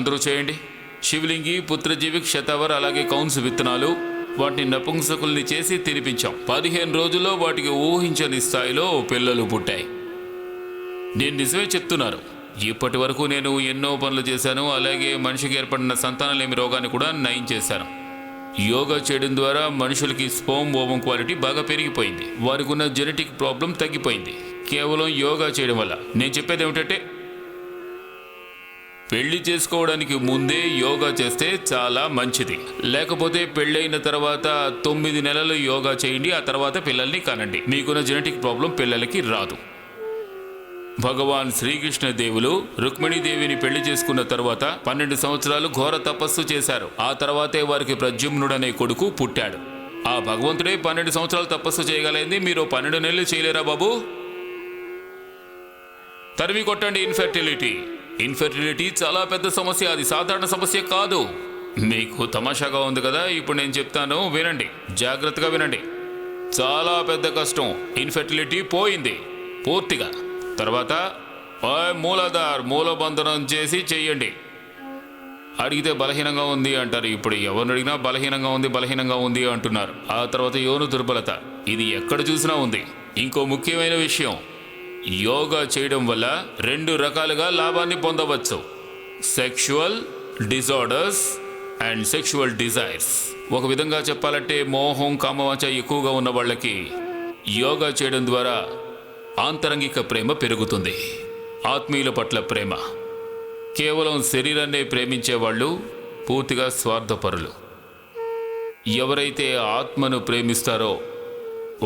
అందరూ చేయండి. శివలింగి, పుత్రజీవి, క్షతవర్, అలాగే కౌన్స్ విత్తనాలు, వాటిని నపుంసకుల్ని చేసి తినిపించాం. 15 రోజుల్లో వాటికి ఊహించని స్థాయిలో పిల్లలు పుట్టాయి. నేను నిజమే చెప్తున్నాను. ఇప్పటి వరకు నేను ఎన్నో పనులు చేశాను. అలాగే మనిషికి ఏర్పడిన సంతానలేమి రోగాన్ని కూడా నయం చేశాను. యోగా చేయడం ద్వారా మనుషులకి స్పోమ్ ఓవం క్వాలిటీ బాగా పెరిగిపోయింది. వారికి ఉన్న జెనెటిక్ ప్రాబ్లం తగ్గిపోయింది కేవలం యోగా చేయడం వల్ల. నేను చెప్పేది ఏమిటంటే, పెళ్లి చేసుకోవడానికి ముందే యోగా చేస్తే చాలా మంచిది. లేకపోతే పెళ్ళైన తర్వాత 9 నెలలు యోగా చేయండి, ఆ తర్వాత పిల్లల్ని కనండి. మీకున్న జెనెటిక్ ప్రాబ్లం పిల్లలకి రాదు. భగవాన్ శ్రీకృష్ణదేవులు రుక్మిణీదేవిని పెళ్లి చేసుకున్న తర్వాత 12 సంవత్సరాలు ఘోర తపస్సు చేశారు. ఆ తర్వాతే వారికి ప్రద్యుమ్నుడనే కొడుకు పుట్టాడు. ఆ భగవంతుడే 12 సంవత్సరాలు తపస్సు చేయగలిగింది. మీరు 12 నెలలు చేయలేరా బాబు? తరిమి కొట్టండి ఇన్ఫెర్టిలిటీ చాలా పెద్ద సమస్య. అది సాధారణ సమస్య కాదు. మీకు తమాషాగా ఉంది కదా? ఇప్పుడు నేను చెప్తాను, వినండి, జాగ్రత్తగా వినండి. చాలా పెద్ద కష్టం. ఇన్ఫెర్టిలిటీ పోయింది పూర్తిగా. తర్వాత మూలబంధనం చేసి చెయ్యండి. అడిగితే బలహీనంగా ఉంది అంటారు. ఇప్పుడు ఎవరిని అడిగినా బలహీనంగా ఉంది అంటున్నారు. ఆ తర్వాత యోను దుర్బలత, ఇది ఎక్కడ చూసినా ఉంది. ఇంకో ముఖ్యమైన విషయం, యోగా చేయడం వల్ల 2 రకాలుగా లాభాన్ని పొందవచ్చు: sexual disorders and sexual desires. ఒక విధంగా చెప్పాలంటే మోహం, కామవాంఛ ఎక్కువగా ఉన్న వాళ్ళకి యోగా చేయడం ద్వారా ఆంతరంగిక ప్రేమ పెరుగుతుంది. ఆత్మీయుల పట్ల ప్రేమ. కేవలం శరీరాన్నే ప్రేమించేవాళ్ళు పూర్తిగా స్వార్థపరులు. ఎవరైతే ఆత్మను ప్రేమిస్తారో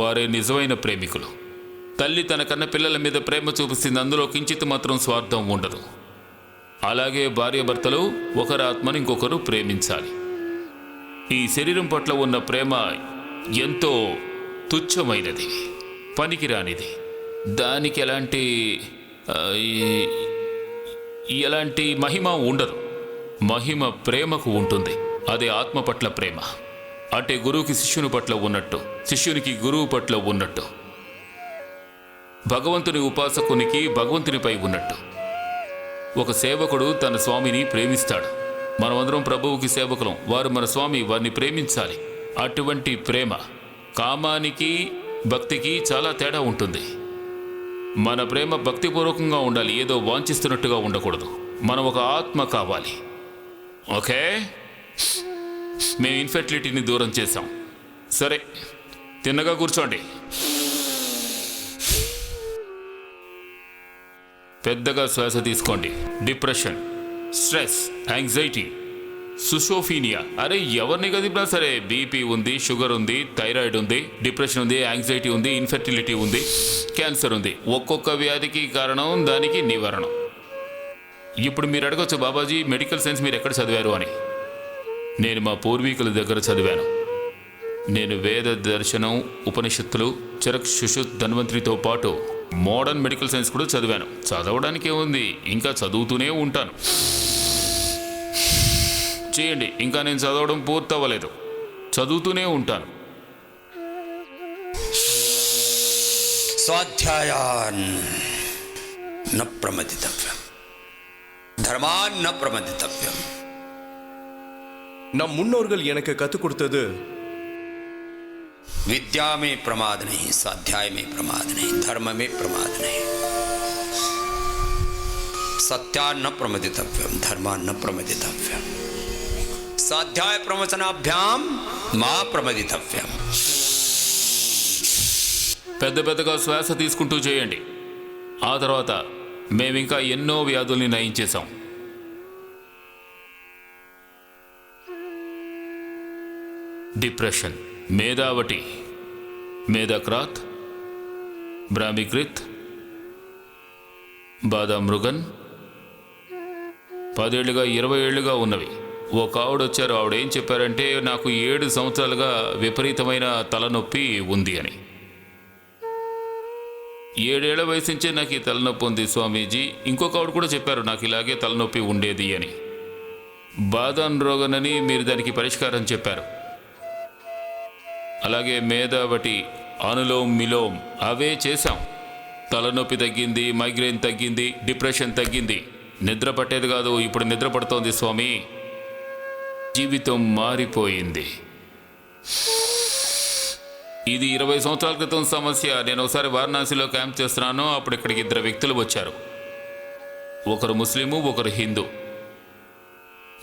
వారే నిజమైన ప్రేమికులు. తల్లి తన కన్న పిల్లల మీద ప్రేమ చూపిస్తుంది. అందులో కించిత్ మాత్రం స్వార్థం ఉండదు. అలాగే భార్యాభర్తలు ఒకరి ఆత్మను ఇంకొకరు ప్రేమించాలి. ఈ శరీరం పట్ల ఉన్న ప్రేమ ఎంతో తుచ్చమైనది, పనికిరానిది. దానికి ఎలాంటి మహిమ ఉండదు. మహిమ ప్రేమకు ఉంటుంది. అదే ఆత్మ పట్ల ప్రేమ. అంటే గురువుకి శిష్యుని పట్ల ఉన్నట్టు, శిష్యునికి గురువు పట్ల ఉన్నట్టు, భగవంతుని ఉపాసకునికి భగవంతునిపై ఉన్నట్టు. ఒక సేవకుడు తన స్వామిని ప్రేమిస్తాడు. మనమందరం ప్రభువుకి సేవకులం. వారు మన స్వామి, వారిని ప్రేమించాలి. అటువంటి ప్రేమ. కామానికి భక్తికి చాలా తేడా ఉంటుంది. మన ప్రేమ భక్తిపూర్వకంగా ఉండాలి, ఏదో వాంఛిస్తున్నట్టుగా ఉండకూడదు. మనం ఒక ఆత్మ కావాలి. ఓకే, మేము ఇన్ఫెర్టిలిటీని దూరం చేశాం. సరే, తిన్నగా కూర్చోండి. పెద్దగా శ్వాస తీసుకోండి. Depression, stress, anxiety, schizophrenia. అరే ఎవరిని కదిపినా సరే, బీపీ ఉంది, షుగర్ ఉంది, థైరాయిడ్ ఉంది, డిప్రెషన్ ఉంది, యాంగ్జైటీ ఉంది, ఇన్ఫెర్టిలిటీ ఉంది, క్యాన్సర్ ఉంది. ఒక్కొక్క వ్యాధికి కారణం, దానికి నివారణ. ఇప్పుడు మీరు అడగచ్చు, బాబాజీ మెడికల్ సైన్స్ మీరు ఎక్కడ చదివారు అని. నేను మా పూర్వీకుల దగ్గర చదివాను. నేను వేద దర్శనం, ఉపనిషత్తులు, చరక్, సుషుత్, ధన్వంతరితో పాటు మోడర్న్ మెడికల్ సైన్స్ కూడా చదివాను. చదవడానికి ఏముంది, ఇంకా చదువుతూనే ఉంటాను. చేయండి, ఇంకా నేను చదవడం పూర్తవ్వలేదు, చదువుతూనే ఉంటాను. స్వాధ్యాయాన్ న ప్రమదితవ్యం, தர்மான் ந பிரமதித்தவ்யம். நம் முன்னோர்கள் எனக்கு கற்றுக் கொடுத்தது, विद्या में प्रमाद नहीं, स्वाध्याय में प्रमाद नहीं, धर्म में प्रमाद नहीं. सत्यान न प्रमदितव्यम, धर्मान न प्रमदितव्यम, स्वाध्याय प्रवचनाभ्याम मा प्रमदितव्यम. పెద్ద పెద్దగా శ్వాస తీసుకుంటూ చేయండి. ఆ తర్వాత మేమింకా ఎన్నో వ్యాధుల్ని నయం చేశాం. డిప్రెషన్, మేధావటి, మేధాక్రాత్, బ్రాహ్మికృత్, బాదామృగన్, 10 ఏళ్లుగా 20 ఏళ్లుగా ఉన్నవి. ఒక ఆవిడ వచ్చారు. ఆవిడేం చెప్పారంటే, నాకు 7 సంవత్సరాలుగా విపరీతమైన తలనొప్పి ఉంది అని. 7 ఏళ్ల వయసు నుంచే నాకు ఈ తలనొప్పి ఉంది స్వామీజీ. ఇంకొక ఆవిడ కూడా చెప్పారు, నాకు ఇలాగే తలనొప్పి ఉండేది అని. బాదాన్ రోగన్ అని మీరు దానికి పరిష్కారం చెప్పారు. అలాగే మేధావటి, అనులోమ్ మిలోమ్ అవే చేశాం. తలనొప్పి తగ్గింది, మైగ్రేన్ తగ్గింది, డిప్రెషన్ తగ్గింది. నిద్ర పట్టేది కాదు, ఇప్పుడు నిద్ర పడుతోంది స్వామి. జీవితం మారిపోయింది. ఇది 20 సంవత్సరాల క్రితం సమస్య. నేను ఒకసారి వారణాసిలో క్యాంప్ చేస్తున్నాను. అప్పుడు ఇక్కడికి 2 వ్యక్తులు వచ్చారు. ఒకరు ముస్లిము, ఒకరు హిందూ.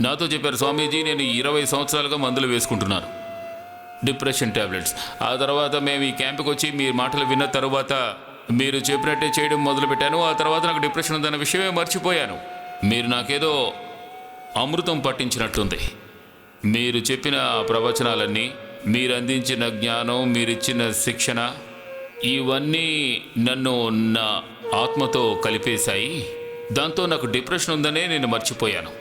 నాతో చెప్పారు, స్వామీజీ నేను 20 సంవత్సరాలుగా మందులు వేసుకుంటున్నాను, డిప్రెషన్ టాబ్లెట్స్. ఆ తర్వాత మేము ఈ క్యాంప్కి వచ్చి మీ మాటలు విన్న తర్వాత మీరు చెప్పినట్టే చేయడం మొదలుపెట్టాను. ఆ తర్వాత నాకు డిప్రెషన్ ఉందన్న విషయమే మర్చిపోయాను. మీరు నాకేదో అమృతం పట్టించినట్లుంది. మీరు చెప్పిన ప్రవచనాలన్నీ, మీరు అందించిన జ్ఞానం, మీరిచ్చిన శిక్షణ, ఇవన్నీ నన్ను నా ఆత్మతో కలిపేశాయి. దాంతో నాకు డిప్రెషన్ ఉందనే నేను మర్చిపోయాను.